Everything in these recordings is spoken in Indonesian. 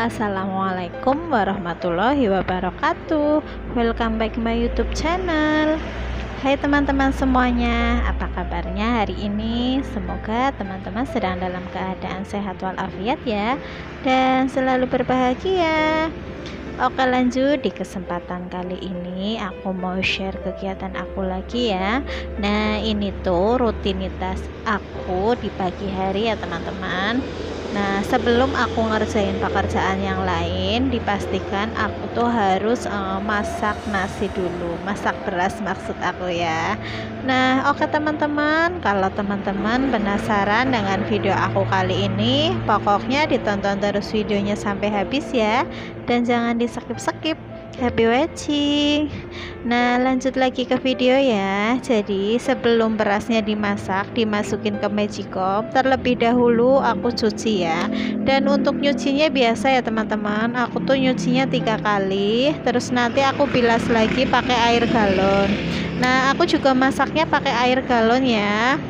Assalamualaikum warahmatullahi wabarakatuh. Welcome back my YouTube channel. Hai teman-teman semuanya, apa kabarnya hari ini? Semoga teman-teman sedang dalam keadaan sehat walafiat ya, dan selalu berbahagia. Oke, lanjut. Di kesempatan kali ini aku mau share kegiatan aku lagi ya. Nah, ini tuh rutinitas aku di pagi hari ya teman-teman. Nah, sebelum aku ngerjain pekerjaan yang lain, dipastikan aku tuh harus masak nasi dulu, masak beras maksud aku ya. Nah, oke teman-teman, kalau teman-teman penasaran dengan video aku kali ini, pokoknya ditonton terus videonya sampai habis ya, dan jangan di skip-skip. Happy watching. Nah, lanjut lagi ke video ya. Jadi sebelum berasnya dimasak, dimasukin ke magicom, terlebih dahulu aku cuci ya. Dan untuk nyucinya biasa ya teman-teman, aku tuh nyucinya 3 kali, terus nanti aku bilas lagi pakai air galon. Nah, aku juga masaknya pakai air galon ya,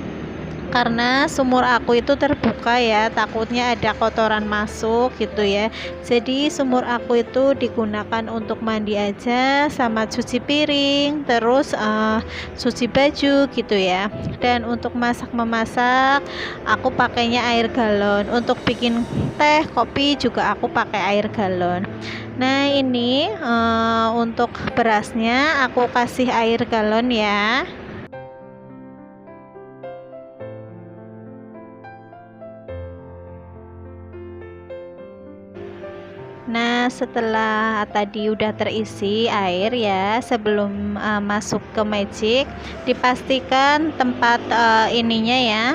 karena sumur aku itu terbuka ya, takutnya ada kotoran masuk gitu ya. Jadi sumur aku itu digunakan untuk mandi aja, sama cuci piring, terus cuci baju gitu ya. Dan untuk memasak aku pakainya air galon. Untuk bikin teh, kopi juga aku pakai air galon. Nah, ini untuk berasnya aku kasih air galon ya. Nah, setelah tadi udah terisi air ya, sebelum masuk ke magic, dipastikan tempat ininya ya,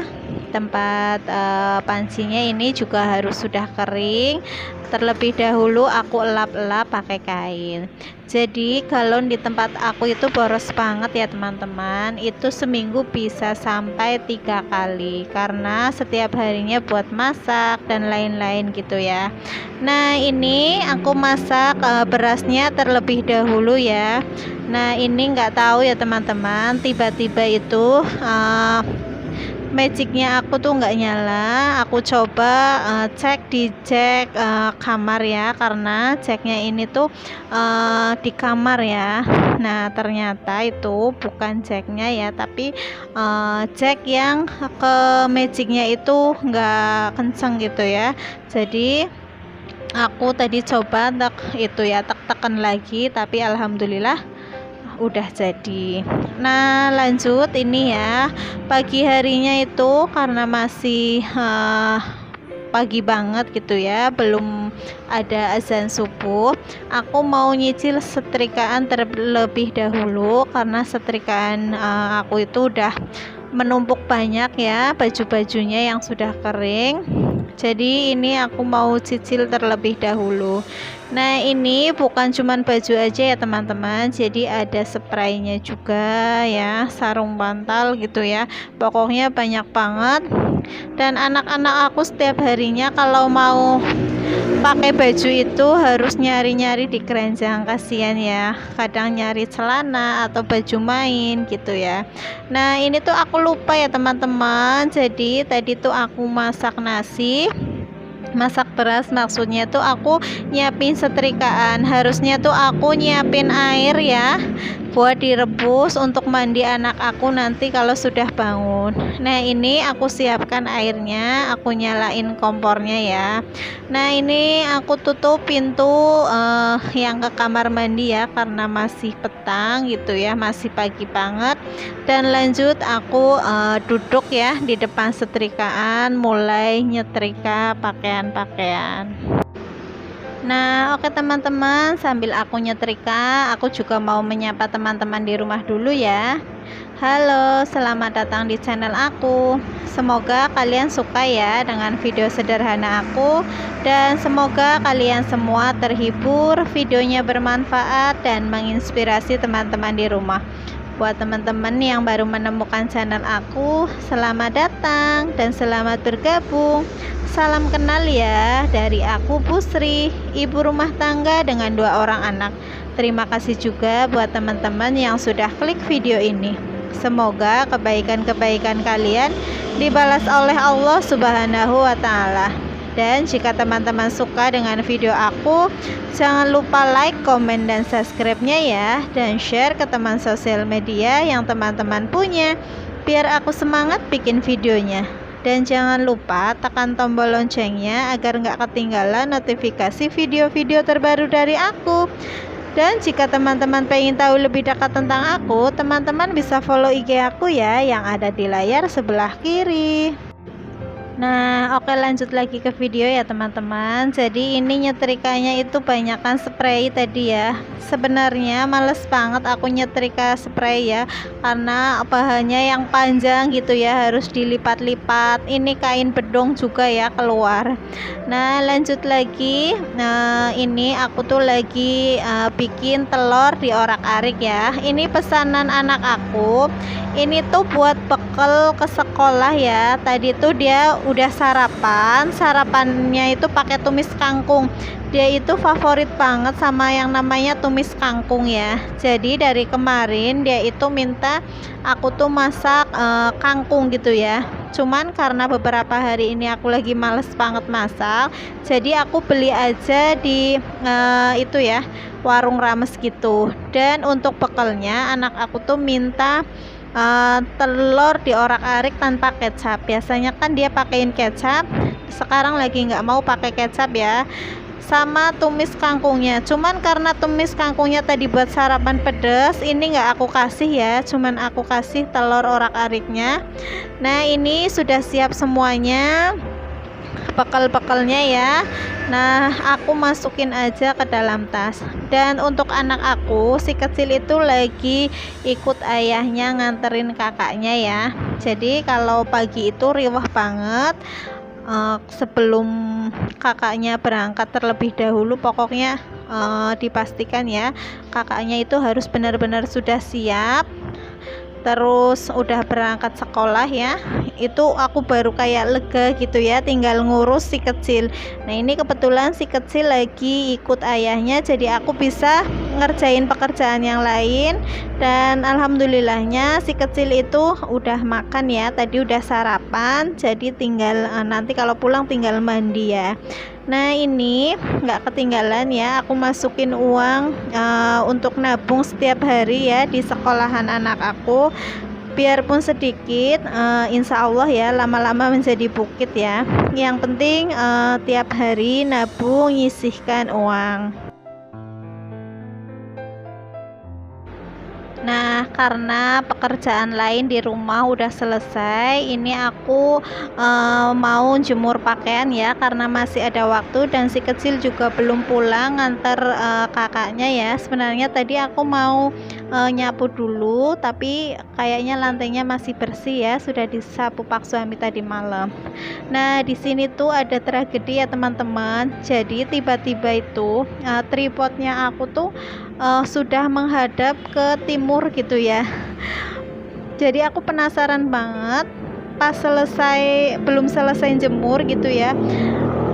tempat pancinya ini juga harus sudah kering. Terlebih dahulu aku elap-elap pakai kain. Jadi galon di tempat aku itu boros banget ya teman-teman. Itu seminggu bisa sampai 3 kali, karena setiap harinya buat masak dan lain-lain gitu ya. Nah, ini aku masak berasnya terlebih dahulu ya. Nah, ini nggak tahu ya teman-teman, tiba-tiba itu magicnya aku tuh nggak nyala. Aku coba cek di kamar ya, karena ceknya ini tuh di kamar ya. Nah, ternyata itu bukan ceknya ya, tapi cek yang ke magicnya itu nggak kenceng gitu ya. Jadi aku tadi coba tekan lagi, tapi alhamdulillah udah jadi. Nah, lanjut ini ya, pagi harinya itu karena masih pagi banget gitu ya, belum ada azan subuh, aku mau nyicil setrikaan terlebih dahulu, karena setrikaan aku itu udah menumpuk banyak ya, baju-bajunya yang sudah kering. Jadi ini aku mau cicil terlebih dahulu. Nah, ini bukan cuman baju aja ya teman-teman, jadi ada spraynya juga ya, sarung bantal gitu ya, pokoknya banyak banget. Dan anak-anak aku setiap harinya kalau mau pakai baju itu harus nyari-nyari di keranjang, kasihan ya, kadang nyari celana atau baju main gitu ya. Nah, ini tuh aku lupa ya teman-teman, jadi tadi tuh aku masak beras, maksudnya tuh aku nyiapin setrikaan, harusnya tuh aku nyiapin air ya buat direbus untuk mandi anak aku nanti kalau sudah bangun. Nah, ini aku siapkan airnya, aku nyalain kompornya ya. Nah, ini aku tutup pintu yang ke kamar mandi ya, karena masih petang gitu ya, masih pagi banget. Dan lanjut aku duduk ya di depan setrikaan, mulai nyetrika pakaian-pakaian. Nah, oke teman-teman, sambil aku nyetrika, aku juga mau menyapa teman-teman di rumah dulu ya. Halo, selamat datang di channel aku. Semoga kalian suka ya dengan video sederhana aku, dan semoga kalian semua terhibur, videonya bermanfaat dan menginspirasi teman-teman di rumah. Buat teman-teman yang baru menemukan channel aku, selamat datang dan selamat bergabung. Salam kenal ya, dari aku Pusri, ibu rumah tangga dengan 2 orang anak. Terima kasih juga buat teman-teman yang sudah klik video ini. Semoga kebaikan-kebaikan kalian dibalas oleh Allah Subhanahu wa Ta'ala. Dan jika teman-teman suka dengan video aku, jangan lupa like, komen, dan subscribe-nya ya. Dan share ke teman sosial media yang teman-teman punya, biar aku semangat bikin videonya. Dan jangan lupa tekan tombol loncengnya agar nggak ketinggalan notifikasi video-video terbaru dari aku. Dan jika teman-teman pengen tahu lebih dekat tentang aku, teman-teman bisa follow IG aku ya, yang ada di layar sebelah kiri. Nah, oke, lanjut lagi ke video ya teman-teman. Jadi ini nyetrikanya itu banyakkan spray tadi ya. Sebenarnya males banget aku nyetrika spray ya, karena bahannya yang panjang gitu ya, harus dilipat-lipat. Ini kain bedong juga ya keluar. Nah, lanjut lagi. Nah, ini aku tuh lagi bikin telur diorak-arik ya. Ini pesanan anak aku. Ini tuh buat bekal ke sekolah ya. Tadi tuh dia udah sarapannya itu pakai tumis kangkung. Dia itu favorit banget sama yang namanya tumis kangkung ya. Jadi dari kemarin dia itu minta aku tuh masak kangkung gitu ya. Cuman karena beberapa hari ini aku lagi males banget masak, jadi aku beli aja di itu ya, warung Rames gitu. Dan untuk bekalnya anak aku tuh minta telur diorak-arik tanpa kecap. Biasanya kan dia pakein kecap, sekarang lagi nggak mau pakai kecap ya. Sama tumis kangkungnya, cuman karena tumis kangkungnya tadi buat sarapan pedas, ini nggak aku kasih ya, cuman aku kasih telur orak-ariknya. Nah, ini sudah siap semuanya bekal-bekalnya ya. Nah, aku masukin aja ke dalam tas. Dan untuk anak aku, si kecil itu lagi ikut ayahnya nganterin kakaknya ya. Jadi kalau pagi itu riwah banget. Sebelum kakaknya berangkat terlebih dahulu, pokoknya dipastikan ya kakaknya itu harus benar-benar sudah siap, terus udah berangkat sekolah ya. Itu aku baru kayak lega gitu ya, tinggal ngurus si kecil. Nah, ini kebetulan si kecil lagi ikut ayahnya, jadi aku bisa ngerjain pekerjaan yang lain. Dan alhamdulillahnya si kecil itu udah makan ya, tadi udah sarapan, jadi tinggal nanti kalau pulang tinggal mandi ya. Nah, ini nggak ketinggalan ya, aku masukin uang untuk nabung setiap hari ya di sekolahan anak aku. Biarpun sedikit, insya Allah ya lama-lama menjadi bukit ya. Yang penting tiap hari nabung, nyisihkan uang. Nah, karena pekerjaan lain di rumah udah selesai, ini aku mau jemur pakaian ya, karena masih ada waktu. Dan si kecil juga belum pulang nganter kakaknya ya. Sebenarnya tadi aku mau nyapu dulu, tapi kayaknya lantainya masih bersih ya, sudah disapu Pak suami tadi malam. Nah, di sini tuh ada tragedi ya teman-teman. Jadi tiba-tiba itu tripodnya aku tuh sudah menghadap ke timur gitu ya. Jadi aku penasaran banget, pas belum selesai jemur gitu ya,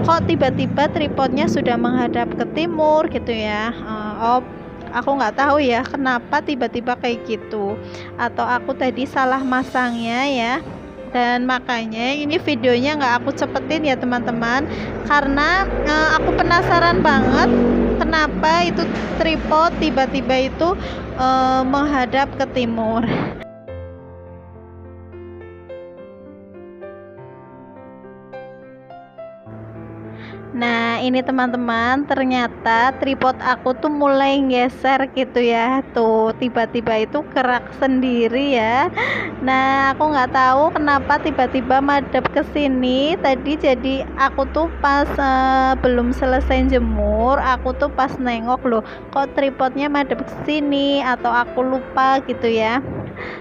kok tiba-tiba tripodnya sudah menghadap ke timur gitu ya. Aku nggak tahu ya kenapa tiba-tiba kayak gitu, atau aku tadi salah masangnya ya. Dan makanya ini videonya nggak aku cepetin ya teman-teman, karena aku penasaran banget kenapa itu tripod tiba-tiba itu menghadap ke timur. Nah, ini teman-teman, ternyata tripod aku tuh mulai geser gitu ya. Tuh, tiba-tiba itu gerak sendiri ya. Nah, aku nggak tahu kenapa tiba-tiba madep ke sini. Tadi jadi aku tuh pas belum selesai jemur, aku tuh pas nengok loh, kok tripodnya madep ke sini, atau aku lupa gitu ya.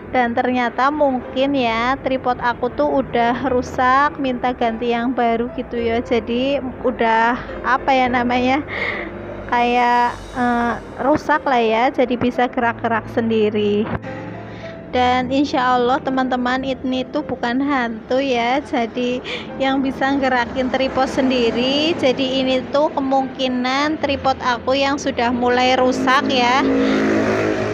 Dan ternyata mungkin ya tripod aku tuh udah rusak, minta ganti yang baru gitu ya. Jadi udah apa ya namanya, kayak rusak lah ya, jadi bisa gerak-gerak sendiri. Dan insya Allah teman-teman, ini tuh bukan hantu ya, jadi yang bisa gerakin tripod sendiri. Jadi ini tuh kemungkinan tripod aku yang sudah mulai rusak ya.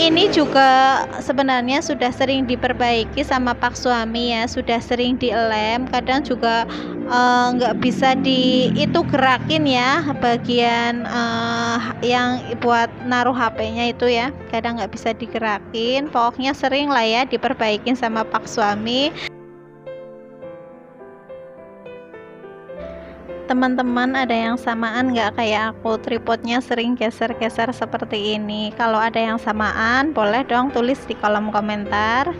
Ini juga sebenarnya sudah sering diperbaiki sama Pak suami ya, sudah sering dilem, kadang juga nggak bisa itu gerakin ya, bagian yang buat naruh HP-nya itu ya, kadang nggak bisa digerakin. Pokoknya sering lah ya diperbaikin sama Pak suami. Teman-teman, ada yang samaan nggak kayak aku? Tripodnya sering geser-geser seperti ini. Kalau ada yang samaan, boleh dong tulis di kolom komentar.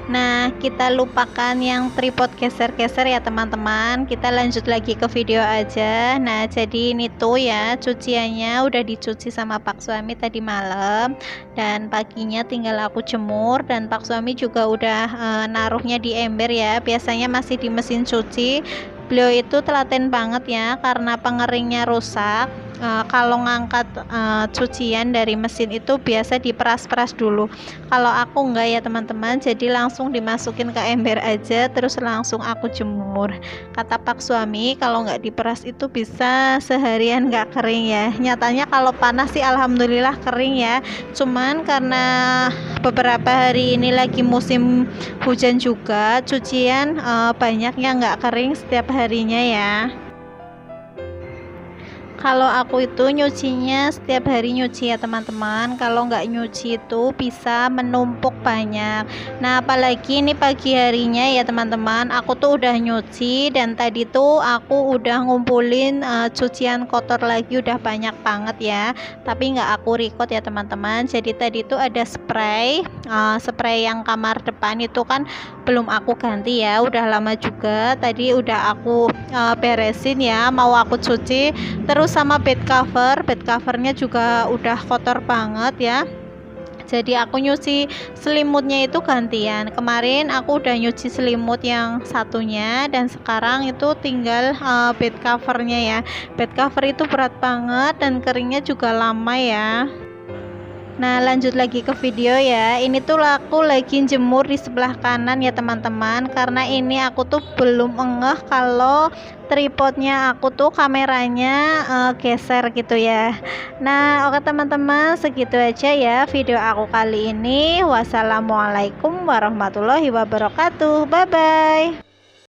Nah, kita lupakan yang tripod geser-geser ya teman-teman. Kita lanjut lagi ke video aja. Nah, jadi ini tuh ya, cuciannya udah dicuci sama Pak suami tadi malam, dan paginya tinggal aku jemur. Dan Pak suami juga udah naruhnya di ember ya. Biasanya masih di mesin cuci. Beliau itu telaten banget ya, karena pengeringnya rusak. Kalau ngangkat cucian dari mesin itu biasa diperas-peras dulu. Kalau aku enggak ya teman-teman, jadi langsung dimasukin ke ember aja, terus langsung aku jemur. Kata Pak suami, kalau nggak diperas itu bisa seharian nggak kering ya. Nyatanya kalau panas sih alhamdulillah kering ya, cuman karena beberapa hari ini lagi musim hujan juga, cucian banyaknya nggak kering setiap harinya ya. Kalau aku itu nyucinya setiap hari nyuci ya teman-teman. Kalau nggak nyuci itu bisa menumpuk banyak. Nah, apalagi ini pagi harinya ya teman-teman, aku tuh udah nyuci, dan tadi tuh aku udah ngumpulin cucian kotor lagi, udah banyak banget ya. Tapi nggak aku record ya teman-teman. Jadi tadi tuh ada spray yang kamar depan itu kan belum aku ganti ya, udah lama juga. Tadi udah aku beresin ya, mau aku cuci. Terus sama bed covernya juga udah kotor banget ya, jadi aku nyuci selimutnya itu gantian. Kemarin aku udah nyuci selimut yang satunya, dan sekarang itu tinggal bed covernya ya. Bed cover itu berat banget dan keringnya juga lama ya. Nah, lanjut lagi ke video ya. Ini tuh aku lagi jemur di sebelah kanan ya teman-teman, karena ini aku tuh belum ngeh kalau tripodnya aku tuh kameranya geser gitu ya. Nah, oke teman-teman, segitu aja ya video aku kali ini. Wassalamualaikum warahmatullahi wabarakatuh. Bye bye.